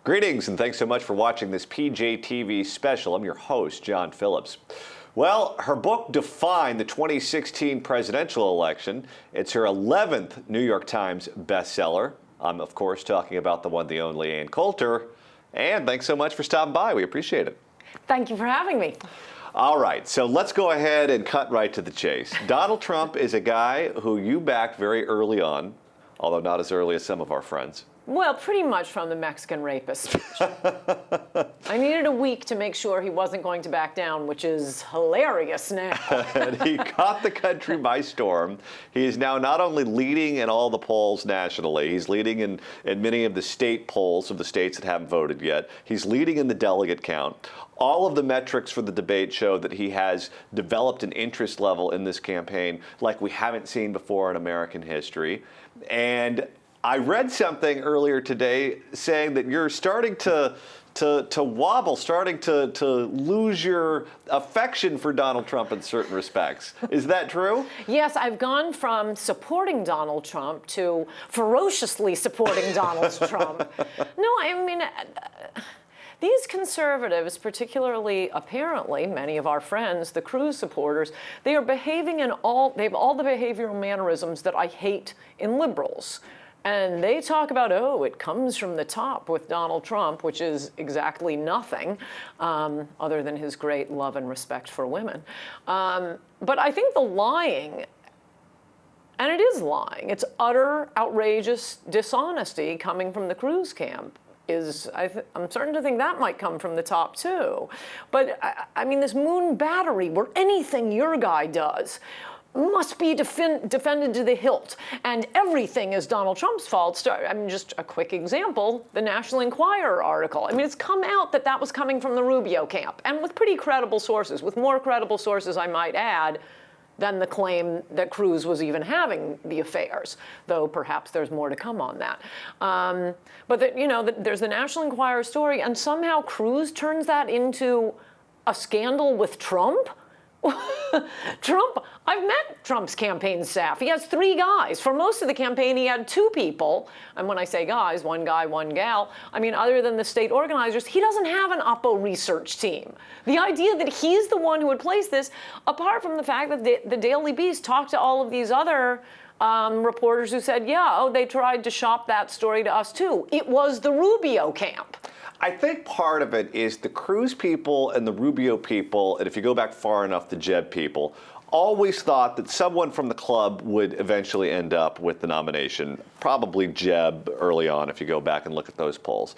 Greetings and thanks so much for watching this PJTV special. I'm your host, John Phillips. Well, her book defined the 2016 presidential election. It's her 11th New York Times bestseller. I'm, of course, talking about the one, the only Ann Coulter. And thanks so much for stopping by. We appreciate it. Thank you for having me. All right, so let's go ahead and cut right to the chase. Donald Trump is a guy who you backed very early on, although not as early as some of our friends. Well, pretty much from the Mexican rapist speech. I needed a week to make sure he wasn't going to back down, which is hilarious now. And he caught the country by storm. He is now not only leading in all the polls nationally, he's leading in many of the state polls of the states that haven't voted yet. He's leading in the delegate count. All of the metrics for the debate show that he has developed an interest level in this campaign like we haven't seen before in American history. And I read something earlier today saying that you're starting to wobble, starting to lose your affection for Donald Trump in certain respects. Is that true? Yes, I've gone from supporting Donald Trump to ferociously supporting Donald Trump. No, I mean, these conservatives, particularly, apparently, many of our friends, the Cruz supporters, they are behaving they have all the behavioral mannerisms that I hate in liberals. And they talk about, oh, it comes from the top with Donald Trump, which is exactly nothing other than his great love and respect for women. But I think the lying, and it is lying, it's utter, outrageous dishonesty coming from the Cruz camp. I'm starting to think that might come from the top, too. But, I mean, this moon battery, where anything your guy does must be defended to the hilt, and everything is Donald Trump's fault. I mean, just a quick example, the National Enquirer article. I mean, it's come out that that was coming from the Rubio camp, and with pretty credible sources, with more credible sources, I might add, than the claim that Cruz was even having the affairs, though perhaps there's more to come on that. But there's the National Enquirer story, and somehow Cruz turns that into a scandal with Trump? Trump, I've met Trump's campaign staff. He has 3 guys. For most of the campaign, he had 2 people. And when I say guys, 1 guy, 1 gal, I mean, other than the state organizers, he doesn't have an Oppo research team. The idea that he's the one who would place this, apart from the fact that the Daily Beast talked to all of these other reporters who said, yeah, oh, they tried to shop that story to us too. It was the Rubio camp. I think part of it is the Cruz people and the Rubio people, and if you go back far enough, the Jeb people, always thought that someone from the club would eventually end up with the nomination. Probably Jeb early on, if you go back and look at those polls.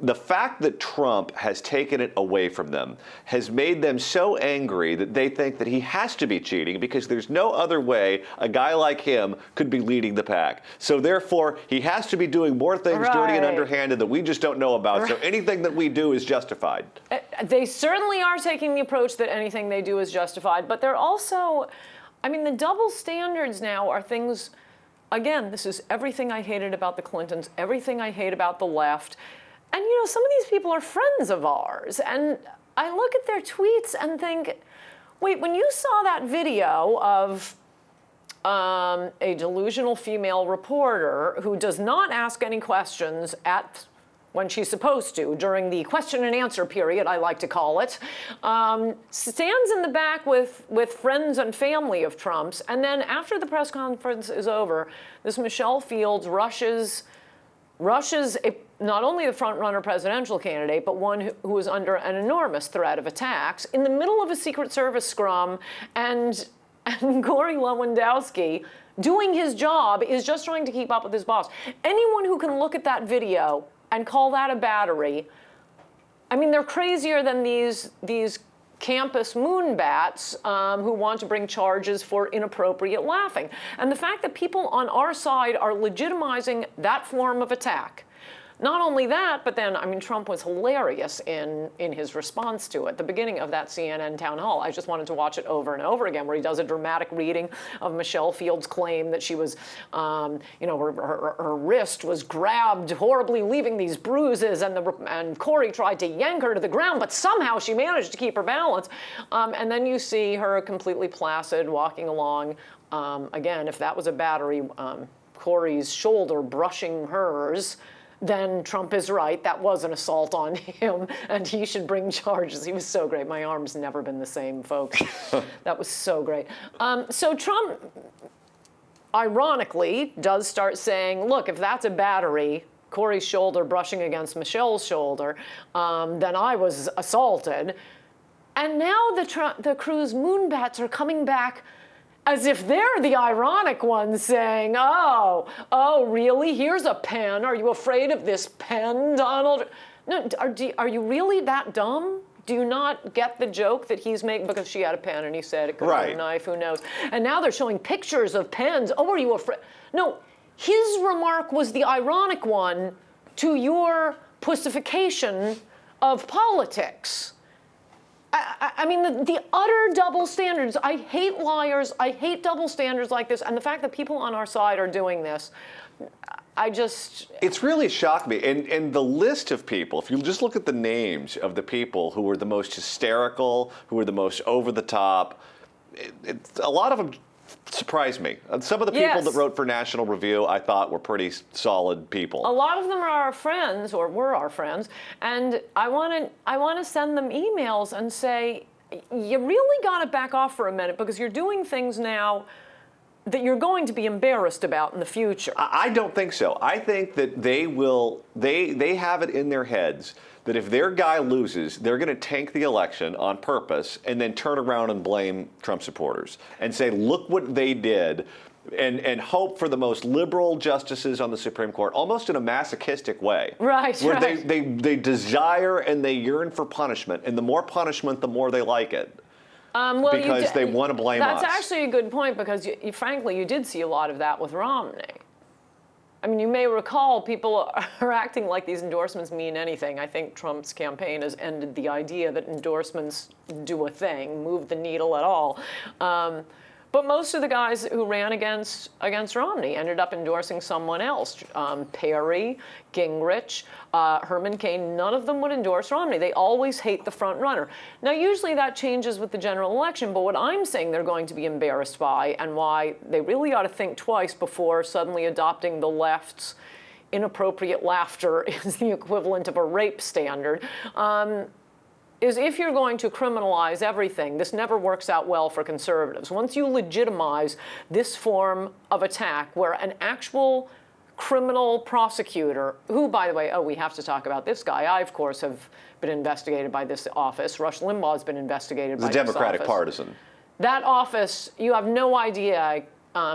The fact that Trump has taken it away from them has made them so angry that they think that he has to be cheating because there's no other way a guy like him could be leading the pack. So therefore, he has to be doing more things dirty and underhanded that we just don't know about. So anything that we do is justified. They certainly are taking the approach that anything they do is justified, but they're also, I mean, the double standards now are things, again, this is everything I hated about the Clintons, everything I hate about the left. And, some of these people are friends of ours. And I look at their tweets and think, wait, when you saw that video of a delusional female reporter who does not ask any questions when she's supposed to, during the question and answer period, I like to call it, stands in the back with friends and family of Trump's, and then after the press conference is over, this Michelle Fields rushes not only the front-runner presidential candidate, but one who is under an enormous threat of attacks in the middle of a Secret Service scrum, and Corey Lewandowski, doing his job, is just trying to keep up with his boss. Anyone who can look at that video and call that a battery, I mean, they're crazier than these campus moonbats who want to bring charges for inappropriate laughing. And the fact that people on our side are legitimizing that form of attack, Not only that, but then, I mean, Trump was hilarious in his response to it. The beginning of that CNN town hall, I just wanted to watch it over and over again, where he does a dramatic reading of Michelle Field's claim that she was, her wrist was grabbed horribly, leaving these bruises, and Corey tried to yank her to the ground, but somehow she managed to keep her balance. And then you see her completely placid, walking along. Again, if that was a battery, Corey's shoulder brushing hers, then Trump is right. That was an assault on him, and he should bring charges. He was so great. My arm's never been the same, folks. That was so great. So Trump, ironically, does start saying, look, if that's a battery, Corey's shoulder brushing against Michelle's shoulder, then I was assaulted. And now the Cruz moonbats are coming back as if they're the ironic ones, saying, oh, really? Here's a pen. Are you afraid of this pen, Donald? No, are you really that dumb? Do you not get the joke that he's making? Because she had a pen and he said it could have been a knife, who knows? And now they're showing pictures of pens. Oh, are you afraid? No, his remark was the ironic one to your pussification of politics. I mean, the utter double standards. I hate liars. I hate double standards like this. And the fact that people on our side are doing this, It's really shocked me. And the list of people, if you just look at the names of the people who were the most hysterical, who were the most over the top, a lot of them surprised me. Some of the people that wrote for National Review, I thought were pretty solid people. A lot of them are our friends, or were our friends, and I want to send them emails and say, you really got to back off for a minute, because you're doing things now that you're going to be embarrassed about in the future. I don't think so. I think that they have it in their heads that if their guy loses, they're going to tank the election on purpose and then turn around and blame Trump supporters and say, look what they did, and hope for the most liberal justices on the Supreme Court, almost in a masochistic way. Right, where right. They desire and they yearn for punishment, and the more punishment, the more they like it. Because they want to blame us. That's actually a good point, because frankly, you did see a lot of that with Romney. I mean, you may recall people are acting like these endorsements mean anything. I think Trump's campaign has ended the idea that endorsements do a thing, move the needle at all. But most of the guys who ran against Romney ended up endorsing someone else. Perry, Gingrich, Herman Cain, none of them would endorse Romney. They always hate the front runner. Now, usually that changes with the general election, but what I'm saying they're going to be embarrassed by, and why they really ought to think twice before suddenly adopting the left's inappropriate laughter is the equivalent of a rape standard, is if you're going to criminalize everything, this never works out well for conservatives. Once you legitimize this form of attack, where an actual criminal prosecutor, who, by the way, we have to talk about this guy. I, of course, have been investigated by this office. Rush Limbaugh's been investigated by this office. The Democratic partisan. That office, you have no idea,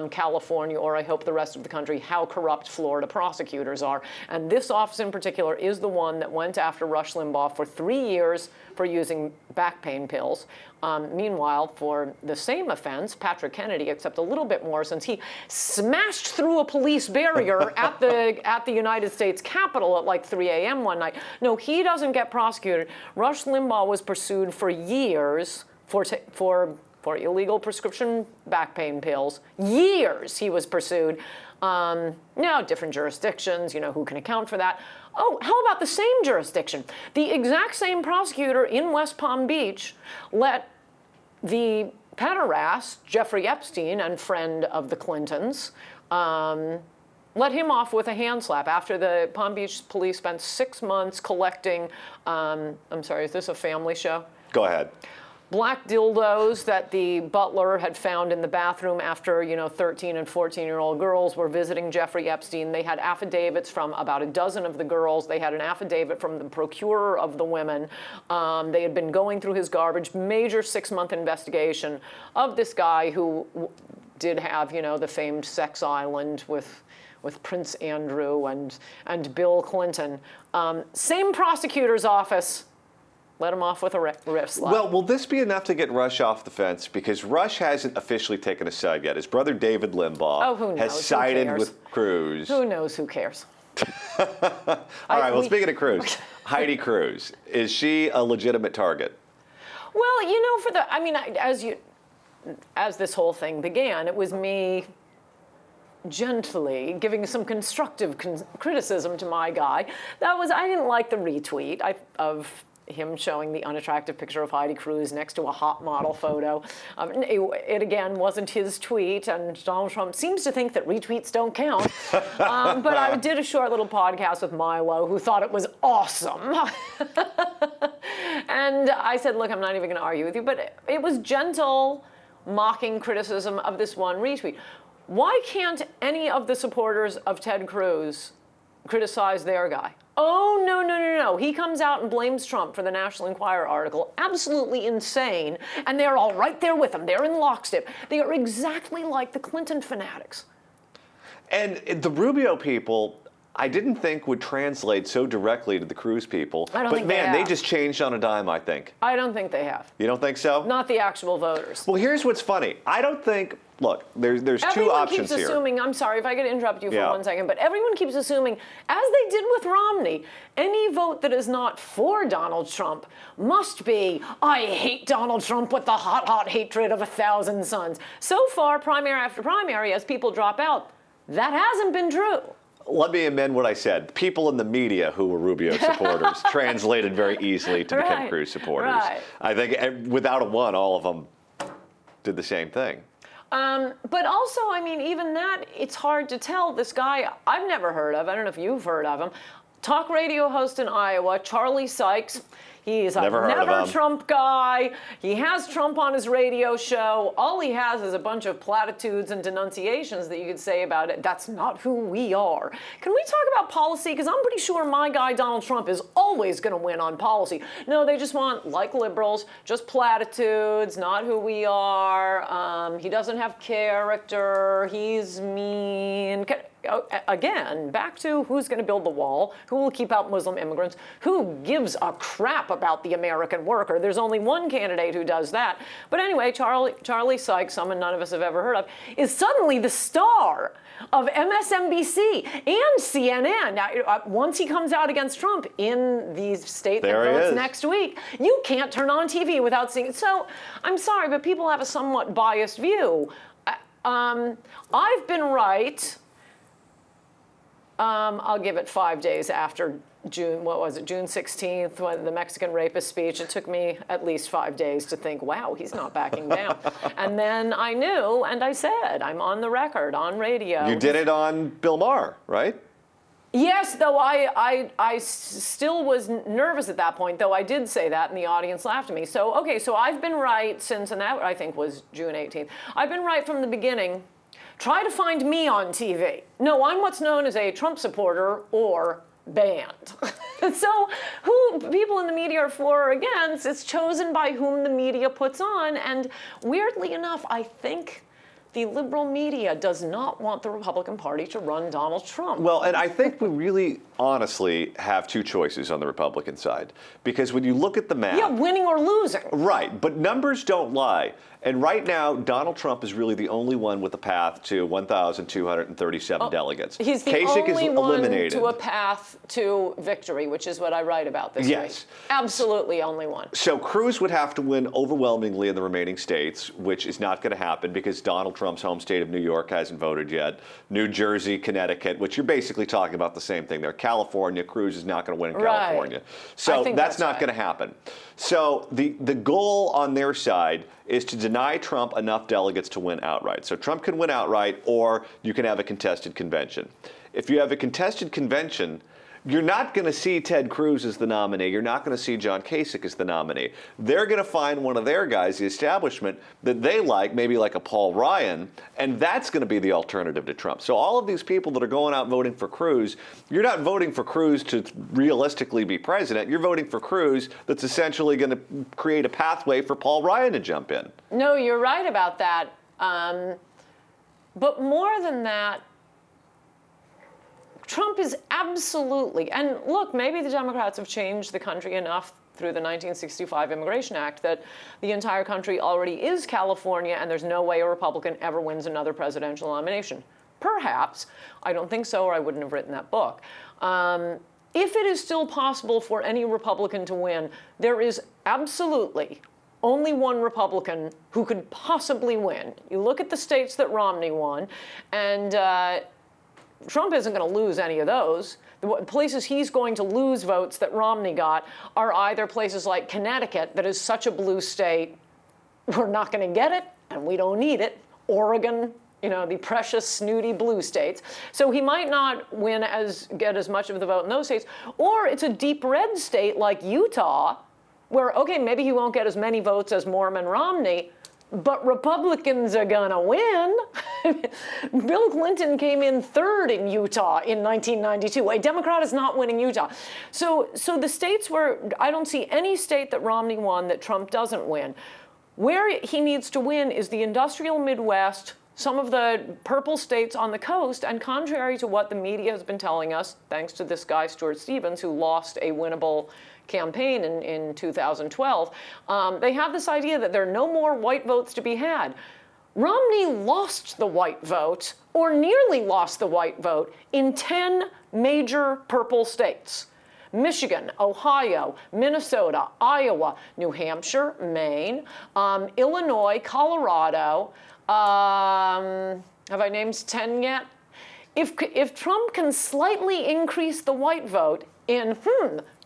California, or I hope the rest of the country, how corrupt Florida prosecutors are. And this office in particular is the one that went after Rush Limbaugh for 3 years for using back pain pills. Meanwhile, for the same offense, Patrick Kennedy, except a little bit more, since he smashed through a police barrier at the United States Capitol at like 3 a.m. one night. No, he doesn't get prosecuted. Rush Limbaugh was pursued for years for illegal prescription back pain pills. Years he was pursued. Now, different jurisdictions, who can account for that? Oh, how about the same jurisdiction? The exact same prosecutor in West Palm Beach let the pederast, Jeffrey Epstein, and friend of the Clintons, let him off with a hand slap after the Palm Beach police spent 6 months collecting, I'm sorry, is this a family show? Go ahead. Black dildos that the butler had found in the bathroom after, 13 and 14-year-old girls were visiting Jeffrey Epstein. They had affidavits from about a dozen of the girls. They had an affidavit from the procurer of the women. They had been going through his garbage. Major 6-month investigation of this guy who did have, the famed sex island with Prince Andrew and Bill Clinton. Same prosecutor's office. Let him off with a wrist slap. Well, will this be enough to get Rush off the fence? Because Rush hasn't officially taken a side yet. His brother David Limbaugh who knows? has sided with Cruz. Who knows? Who cares? All right, well, speaking of Cruz, Heidi Cruz, is she a legitimate target? Well, I mean, as this whole thing began, it was me gently giving some constructive criticism to my guy. I didn't like the retweet of him showing the unattractive picture of Heidi Cruz next to a hot model photo. It again wasn't his tweet, and Donald Trump seems to think that retweets don't count. But I did a short little podcast with Milo, who thought it was awesome. And I said, look, I'm not even going to argue with you, but it was gentle, mocking criticism of this one retweet. Why can't any of the supporters of Ted Cruz criticize their guy? Oh, no. He comes out and blames Trump for the National Enquirer article. Absolutely insane. And they're all right there with him. They're in lockstep. They are exactly like the Clinton fanatics. And the Rubio people, I didn't think would translate so directly to the Cruz people. I don't think they have. They just changed on a dime, I think. I don't think they have. You don't think so? Not the actual voters. Well, here's what's funny. I don't think, look, there's two options keeps here. Assuming, I'm sorry if I could interrupt you for 1 second, but everyone keeps assuming, as they did with Romney, any vote that is not for Donald Trump must be, I hate Donald Trump with the hot, hot hatred of 1,000 suns. So far, primary after primary, as people drop out, that hasn't been true. Let me amend what I said. People in the media who were Rubio supporters translated very easily to become Cruz supporters. Right. I think without a one, all of them did the same thing. But also, I mean, even that, it's hard to tell. This guy I've never heard of, I don't know if you've heard of him, talk radio host in Iowa, Charlie Sykes. He's a never Trump guy. He has Trump on his radio show. All he has is a bunch of platitudes and denunciations that you could say about it. That's not who we are. Can we talk about policy? Because I'm pretty sure my guy, Donald Trump, is always going to win on policy. No, they just want, like liberals, just platitudes, not who we are. He doesn't have character. He's mean. Again, back to who's going to build the wall, who will keep out Muslim immigrants, who gives a crap about the American worker. There's only one candidate who does that. But anyway, Charlie Sykes, someone none of us have ever heard of, is suddenly the star of MSNBC and CNN. Now, once he comes out against Trump in these statement votes next week, you can't turn on TV without seeing it. So I'm sorry, but people have a somewhat biased view. I've been right. I'll give it 5 days after June 16th, when the Mexican rapist speech. It took me at least 5 days to think, wow, he's not backing down. And then I knew, and I said, I'm on the record, on radio. You did it on Bill Maher, right? Yes, though I still was nervous at that point, though I did say that, and the audience laughed at me. So, okay, so I've been right since, and that I think was June 18th. I've been right from the beginning. Try to find me on TV. No, I'm what's known as a Trump supporter or banned. So who people in the media are for or against, it's chosen by whom the media puts on. And weirdly enough, I think the liberal media does not want the Republican Party to run Donald Trump. Well, and I think we really honestly have two choices on the Republican side. Because when you look at the map... Yeah, winning or losing. Right, but numbers don't lie. And right now, Donald Trump is really the only one with a path to 1,237 delegates. He's the only one to a path to victory, which is what I write about this week. Absolutely only one. So Cruz would have to win overwhelmingly in the remaining states, which is not going to happen because Donald Trump's home state of New York hasn't voted yet. New Jersey, Connecticut, which you're basically talking about the same thing there. California, Cruz is not going to win in California. So that's not going to happen. So the goal on their side is to deny Trump enough delegates to win outright. So Trump can win outright, or you can have a contested convention. If you have a contested convention, you're not going to see Ted Cruz as the nominee. You're not going to see John Kasich as the nominee. They're going to find one of their guys, the establishment, that they like, maybe like a Paul Ryan, and that's going to be the alternative to Trump. So all of these people that are going out voting for Cruz, you're not voting for Cruz to realistically be president. You're voting for Cruz that's essentially going to create a pathway for Paul Ryan to jump in. No, you're right about that. But more than that, Trump is absolutely, and look, maybe the Democrats have changed the country enough through the 1965 Immigration Act that the entire country already is California and there's no way a Republican ever wins another presidential nomination. Perhaps. I don't think so, or I wouldn't have written that book. If it is still possible for any Republican to win, there is absolutely only one Republican who could possibly win. You look at the states that Romney won, and Trump isn't going to lose any of those. The places he's going to lose votes that Romney got are either places like Connecticut, that is such a blue state, we're not going to get it, and we don't need it. Oregon, the precious, snooty blue states. So he might not get as much of the vote in those states. Or it's a deep red state like Utah, where, okay, maybe he won't get as many votes as Mormon Romney, but Republicans are gonna win. Bill Clinton came in third in Utah in 1992. A Democrat is not winning Utah. So the states where I don't see any state that Romney won that Trump doesn't win. Where he needs to win is the industrial Midwest, some of the purple states on the coast, and contrary to what the media has been telling us, thanks to this guy, Stuart Stevens, who lost a winnable campaign in 2012, they have this idea that there are no more white votes to be had. Romney lost the white vote, or nearly lost the white vote, in 10 major purple states. Michigan, Ohio, Minnesota, Iowa, New Hampshire, Maine, Illinois, Colorado. Have I named 10 yet? If Trump can slightly increase the white vote in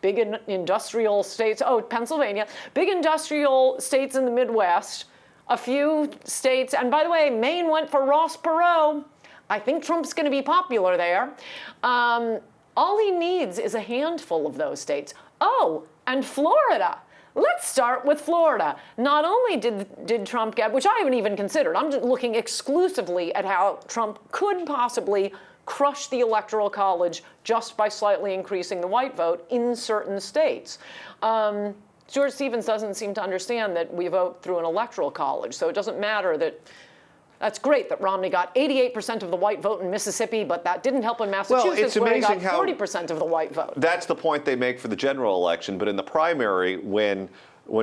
big industrial states, Pennsylvania, big industrial states in the Midwest, a few states, and by the way, Maine went for Ross Perot. I think Trump's going to be popular there. All he needs is a handful of those states. Oh, and Florida. Let's start with Florida. Not only did Trump get, which I haven't even considered, I'm just looking exclusively at how Trump could possibly crush the Electoral College just by slightly increasing the white vote in certain states. Stuart Stevens doesn't seem to understand that we vote through an Electoral College, so it doesn't matter that. That's great that Romney got 88% of the white vote in Mississippi, but that didn't help in Massachusetts, where he got 40% of the white vote. That's the point they make for the general election, but in the primary, when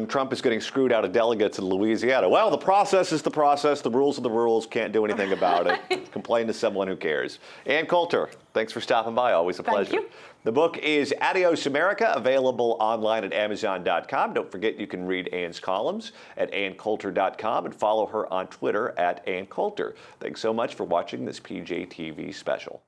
Trump is getting screwed out of delegates in Louisiana, well, the process is the process, the rules are the rules, can't do anything about it. Complain to someone who cares. Ann Coulter, thanks for stopping by, always a pleasure. Thank you. The book is Adios America, available online at Amazon.com. Don't forget you can read Ann's columns at AnnCoulter.com and follow her on Twitter at Ann Coulter. Thanks so much for watching this PJTV special.